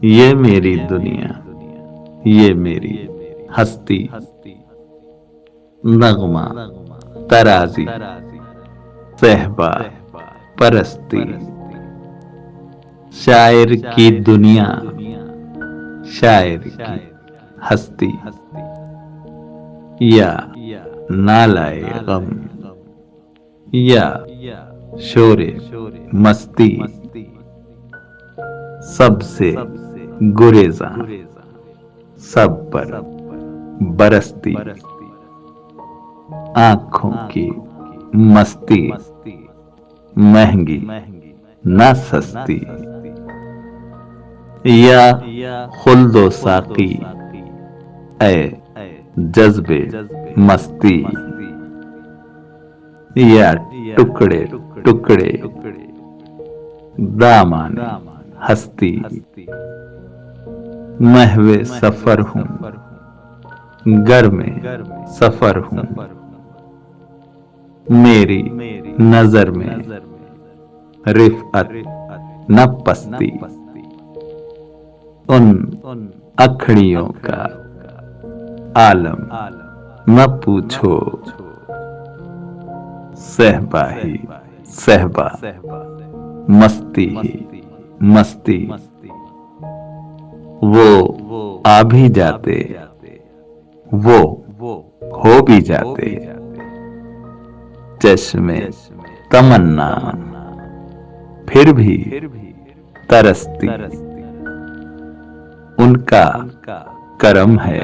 ये मेरी दुनिया, ये मेरी हस्ती, नगमा, तराजी, सहबा, परस्ती, शायर की दुनिया, शायर की हस्ती, या नालाए गम, या शोरे मस्ती, सबसे गुरेजा, सब पर बरसती, आंखों की मस्ती, महंगी न सस्ती, या खुल्दो साकी, ऐ जज्बे मस्ती, या टुकड़े टुकड़े दामाने हस्ती, महवे सफर हूँ, घर में सफर हूँ, मेरी नजर में रिफअत न पस्ती, उन अखड़ियों का आलम न पूछो, सहबा ही सहबा, मस्ती ही मस्ती, वो आ भी जाते, वो हो भी जाते, चश्मे तमन्ना फिर भी तरसती, उनका करम है,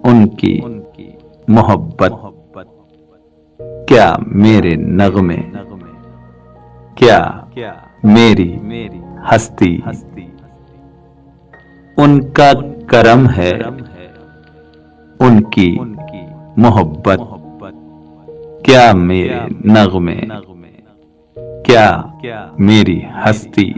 उनकी मोहब्बत, क्या मेरे नगमे, क्या मेरी हस्ती, उनका करम है, उनकी मोहब्बत, क्या मेरे नगमे, क्या मेरी हस्ती।